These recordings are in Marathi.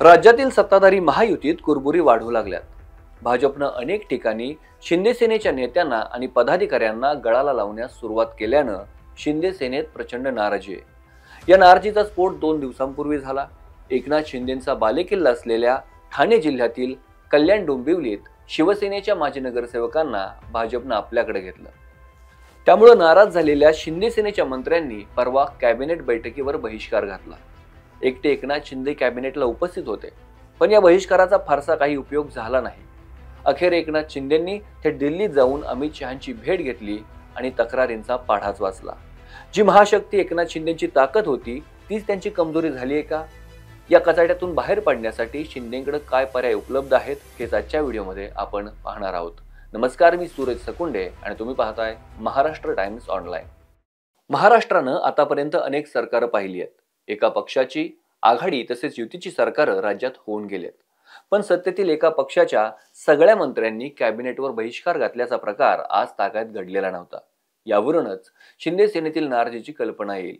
राज्यातील सत्ताधारी महायुतीत कुरबुरी वाढू लागल्यात। भाजपनं अनेक ठिकाणी शिंदे सेनेच्या नेत्यांना आणि पदाधिकाऱ्यांना गळाला लावण्यास सुरुवात केल्यानं शिंदे सेनेत प्रचंड नाराजी आहे। या नाराजीचा स्फोट 2 दिवसांपूर्वी झाला। एकनाथ शिंदेंचा बालेकिल्ला असलेल्या ठाणे जिल्ह्यातील कल्याण डोंबिवलीत शिवसेनेच्या माजी नगरसेवकांना भाजपनं आपल्याकडे घेतलं। त्यामुळे नाराज झालेल्या शिंदे सेनेच्या मंत्र्यांनी परवा कॅबिनेट बैठकीवर बहिष्कार घातला। एकटे एकनाथ शिंदे कॅबिनेटला उपस्थित होते, पण या बहिष्काराचा फारसा काही उपयोग झाला नाही। अखेर एकनाथ शिंदेंनी थेट दिल्लीत जाऊन अमित शहांची भेट घेतली आणि तक्रारींचा पाढाच वाचला। जी महाशक्ती एकनाथ शिंदेंची ताकद होती तीच त्यांची कमजोरी झाली आहे का? या कचाट्यातून बाहेर पडण्यासाठी शिंदेंकडे काय पर्याय उपलब्ध आहेत हेच आजच्या व्हिडिओमध्ये आपण पाहणार आहोत। नमस्कार, मी सूरज सकुंडे आणि तुम्ही पाहताय महाराष्ट्र टाइम्स ऑनलाइन। महाराष्ट्रानं आतापर्यंत अनेक सरकारं पाहिली आहेत। एका पक्षाची आघाडी तसेच युतीची सरकारं राज्यात होऊन गेलेत, पण सत्तेतील एका पक्षाच्या सगळ्या मंत्र्यांनी कॅबिनेटवर बहिष्कार घातल्याचा प्रकार आज तागायत घडलेला नव्हता। यावरूनच शिंदे सेनेतील नाराजीची कल्पना येईल।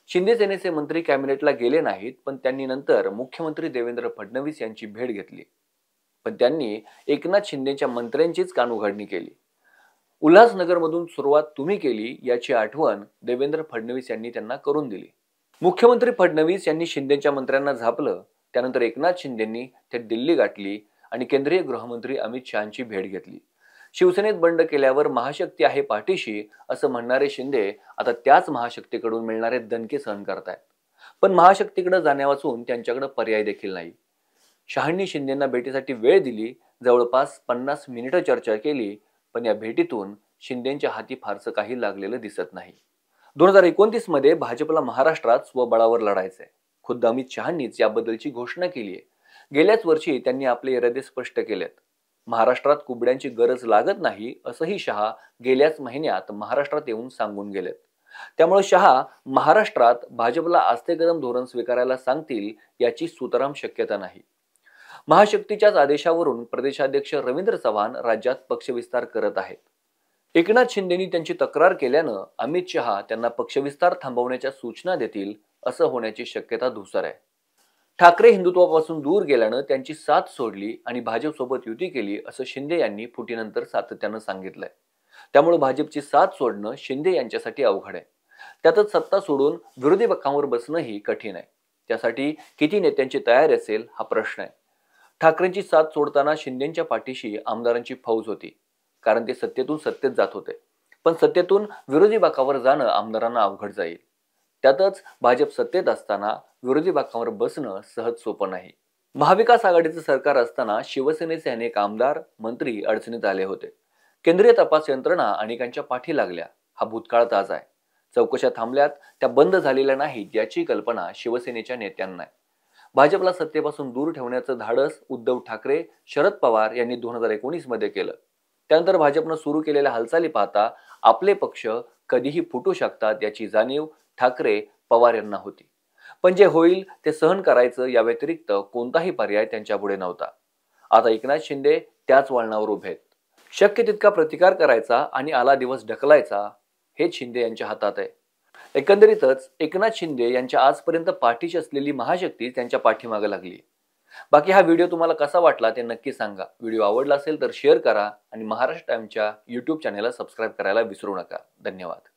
शिंदे सेनेचे मंत्री कॅबिनेटला गेले नाहीत, पण त्यांनी नंतर मुख्यमंत्री देवेंद्र फडणवीस यांची भेट घेतली, पण त्यांनी एकनाथ शिंदेच्या मंत्र्यांचीच कानउघाडणी केली। उल्हासनगरमधून सुरुवात तुम्ही केली याची आठवण देवेंद्र फडणवीस यांनी त्यांना करून दिली। मुख्यमंत्री फडणवीस यांनी शिंदेच्या मंत्र्यांना झापलं। त्यानंतर एकनाथ शिंदेंनी थेट दिल्ली गाठली आणि केंद्रीय गृहमंत्री अमित शहांची भेट घेतली। शिवसेनेत बंड केल्यावर महाशक्ती आहे पाठीशी असं म्हणणारे शिंदे आता त्याच महाशक्तीकडून मिळणारे दणके सहन करतायत, पण महाशक्तीकडे जाण्यावाचून त्यांच्याकडे पर्याय देखील नाही। शहांनी शिंदेंना भेटीसाठी वेळ दिली, जवळपास 50 मिनिटं चर्चा केली, पण या भेटीतून शिंदेंच्या हाती फारसं काही लागलेलं दिसत नाही। 2029 मध्ये भाजपला महाराष्ट्रात स्वबळावर लढायचंय। खुद्द अमित शहांनीच याबद्दलची घोषणा केली आहे। गेल्याच वर्षी त्यांनी आपले इरादे स्पष्ट केलेत। महाराष्ट्रात कुबड्यांची गरज लागत नाही असंही शहा गेल्याच महिन्यात महाराष्ट्रात येऊन सांगून गेलेत। त्यामुळे शहा महाराष्ट्रात भाजपला आस्थेकदम धोरण स्वीकारायला सांगतील याची सुतराम शक्यता नाही। महाशक्तीच्याच आदेशावरून प्रदेशाध्यक्ष रवींद्र चव्हाण राज्यात पक्षविस्तार करत आहेत। एकनाथ शिंदेंनी त्यांची तक्रार केल्यानं अमित शहा त्यांना पक्षविस्तार थांबवण्याच्या सूचना देतील असं होण्याची शक्यता धुसर आहे। ठाकरे हिंदुत्वापासून दूर गेल्यानं त्यांची साथ सोडली आणि भाजपसोबत युती केली असं शिंदे यांनी फुटीनंतर सातत्यानं सांगितलंय। त्यामुळे भाजपची साथ सोडणं शिंदे यांच्यासाठी अवघड आहे। त्यातच सत्ता सोडून विरोधी पक्षांवर बसणंही कठीण आहे। त्यासाठी किती नेत्यांची तयारी असेल हा प्रश्न आहे। ठाकरेंची साथ सोडताना शिंदेंच्या पाठीशी आमदारांची फौज होती, कारण ते सत्तेतून सत्तेत जात होते, पण सत्तेतून विरोधी बाकावर जाणं आमदारांना अवघड जाईल। त्यातच भाजप सत्तेत असताना विरोधी बाकावर बसणं सहज सोपं नाही। महाविकास आघाडीचं सरकार असताना शिवसेनेचे अनेक आमदार मंत्री अडचणीत आले होते। केंद्रीय तपास यंत्रणा अनेकांच्या पाठी लागल्या, हा भूतकाळ ताजा आहे। चौकशा थांबल्यात, त्या बंद झालेल्या नाहीत याची कल्पना शिवसेनेच्या नेत्यांना आहे। भाजपला सत्तेपासून दूर ठेवण्याचं धाडस उद्धव ठाकरे, शरद पवार यांनी 2019 मध्ये केलं। त्यानंतर भाजपनं सुरू केलेल्या हालचाली पाहता आपले पक्ष कधीही फुटू शकतात याची जाणीव ठाकरे, पवार यांना होती, पण जे होईल ते सहन करायचं या व्यतिरिक्त कोणताही पर्याय त्यांच्यापुढे नव्हता। आता एकनाथ शिंदे त्याच वळणावर उभे आहेत। शक्य तितका प्रतिकार करायचा आणि आला दिवस ढकलायचा हेच शिंदे यांच्या हातात आहे। एकंदरीतच एकनाथ शिंदे यांच्या आजपर्यंत पाठीशी असलेली महाशक्ती त्यांच्या पाठीमागे लागली। बाकी हा व्हिडिओ तुम्हाला कसा वाटला ते नक्की सांगा। व्हिडिओ आवडला असेल तर शेअर करा आणि महाराष्ट्र टाइम्सच्या YouTube चॅनेलला सबस्क्राइब करायला विसरू नका। धन्यवाद।